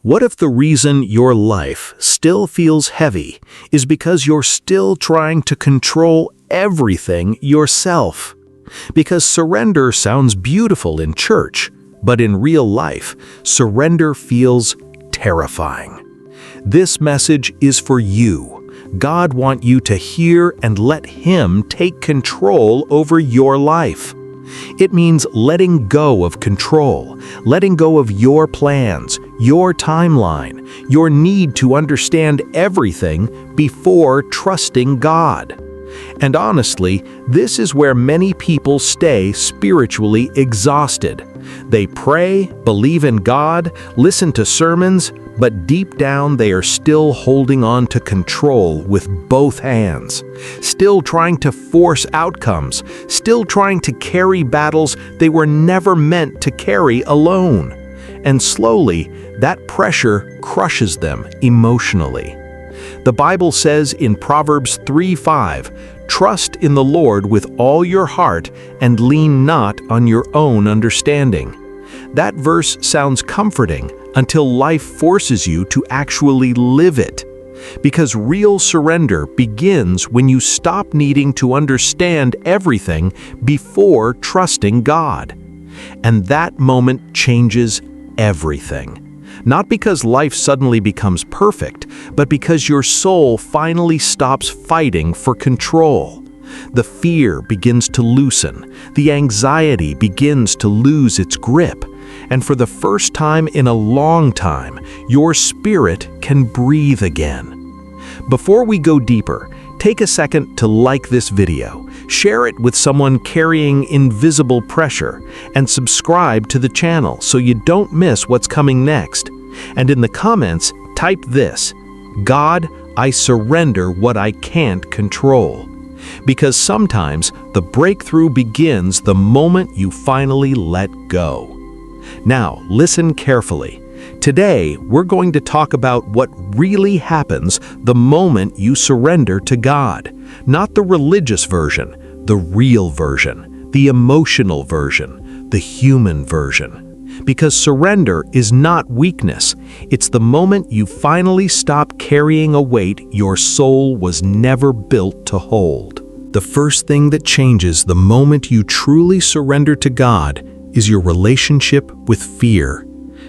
What if the reason your life still feels heavy is because you're still trying to control everything yourself? Because surrender sounds beautiful in church, but in real life, surrender feels terrifying. This message is for you. God wants you to hear and let Him take control over your life. It means letting go of control, letting go of your plans, your timeline, your need to understand everything before trusting God. And honestly, this is where many people stay spiritually exhausted. They pray, believe in God, listen to sermons, but deep down they are still holding on to control with both hands, still trying to force outcomes, still trying to carry battles they were never meant to carry alone. And slowly, that pressure crushes them emotionally. The Bible says in Proverbs 3:5, "Trust in the Lord with all your heart and lean not on your own understanding." That verse sounds comforting until life forces you to actually live it. Because real surrender begins when you stop needing to understand everything before trusting God. And that moment changes everything. Not because life suddenly becomes perfect, but because your soul finally stops fighting for control. The fear begins to loosen, the anxiety begins to lose its grip, and for the first time in a long time, your spirit can breathe again. Before we go deeper, take a second to like this video, share it with someone carrying invisible pressure, and subscribe to the channel so you don't miss what's coming next. And in the comments, type this: "God, I surrender what I can't control." Because sometimes the breakthrough begins the moment you finally let go. Now, listen carefully. Today, we're going to talk about what really happens the moment you surrender to God. Not the religious version, the real version, the emotional version, the human version. Because surrender is not weakness. It's the moment you finally stop carrying a weight your soul was never built to hold. The first thing that changes the moment you truly surrender to God is your relationship with fear.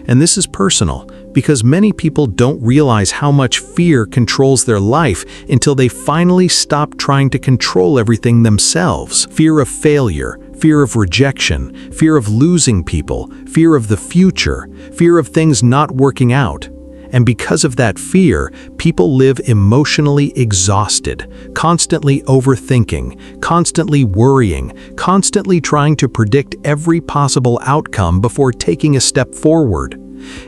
And this is personal, because many people don't realize how much fear controls their life until they finally stop trying to control everything themselves. Fear of failure, fear of rejection, fear of losing people, fear of the future, fear of things not working out. And because of that fear, people live emotionally exhausted, constantly overthinking, constantly worrying, constantly trying to predict every possible outcome before taking a step forward.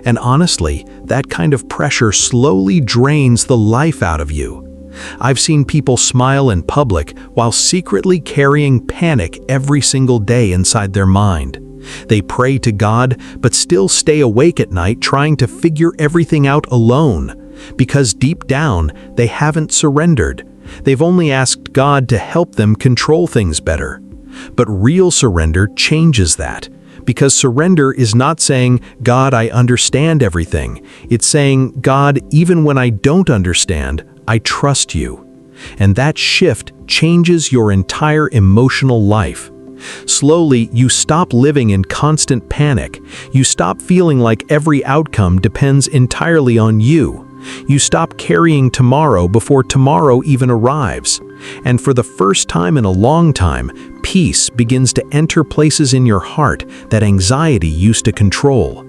And honestly, that kind of pressure slowly drains the life out of you. I've seen people smile in public while secretly carrying panic every single day inside their mind. They pray to God, but still stay awake at night trying to figure everything out alone, because deep down, they haven't surrendered. They've only asked God to help them control things better. But real surrender changes that, because surrender is not saying, "God, I understand everything." It's saying, "God, even when I don't understand, I trust you." And that shift changes your entire emotional life. Slowly, you stop living in constant panic. You stop feeling like every outcome depends entirely on you. You stop carrying tomorrow before tomorrow even arrives. And for the first time in a long time, peace begins to enter places in your heart that anxiety used to control.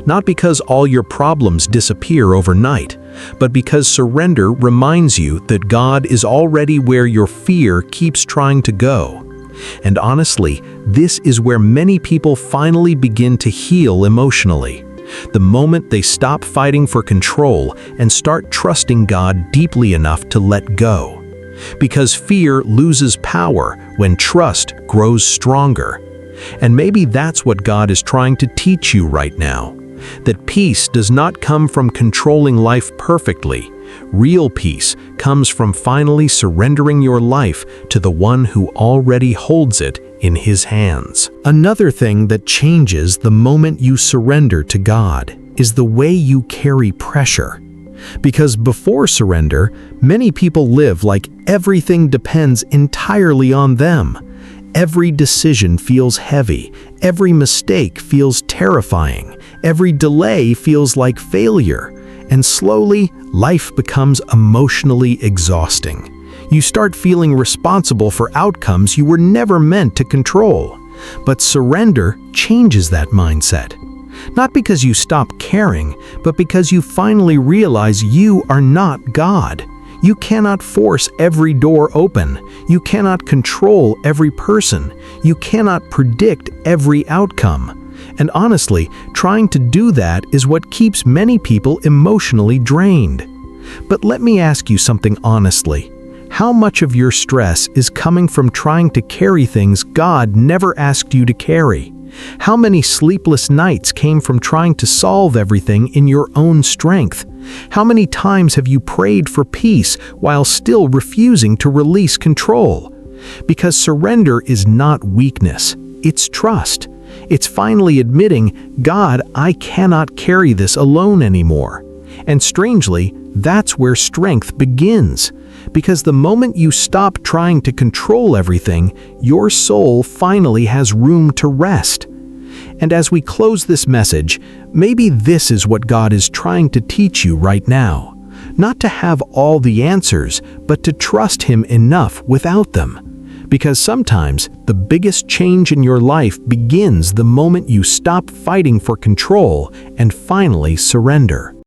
Not because all your problems disappear overnight, but because surrender reminds you that God is already where your fear keeps trying to go. And honestly, this is where many people finally begin to heal emotionally. The moment they stop fighting for control and start trusting God deeply enough to let go. Because fear loses power when trust grows stronger. And maybe that's what God is trying to teach you right now. That peace does not come from controlling life perfectly. Real peace comes from finally surrendering your life to the one who already holds it in His hands. Another thing that changes the moment you surrender to God is the way you carry pressure. Because before surrender, many people live like everything depends entirely on them. Every decision feels heavy, every mistake feels terrifying, every delay feels like failure, and slowly, life becomes emotionally exhausting. You start feeling responsible for outcomes you were never meant to control. But surrender changes that mindset. Not because you stop caring, but because you finally realize you are not God. You cannot force every door open. You cannot control every person. You cannot predict every outcome. And honestly, trying to do that is what keeps many people emotionally drained. But let me ask you something honestly. How much of your stress is coming from trying to carry things God never asked you to carry? How many sleepless nights came from trying to solve everything in your own strength? How many times have you prayed for peace while still refusing to release control? Because surrender is not weakness, it's trust. It's finally admitting, God, I cannot carry this alone anymore. And strangely, that's where strength begins. Because the moment you stop trying to control everything, your soul finally has room to rest. And as we close this message, maybe this is what God is trying to teach you right now. Not to have all the answers, but to trust Him enough without them. Because sometimes the biggest change in your life begins the moment you stop fighting for control and finally surrender.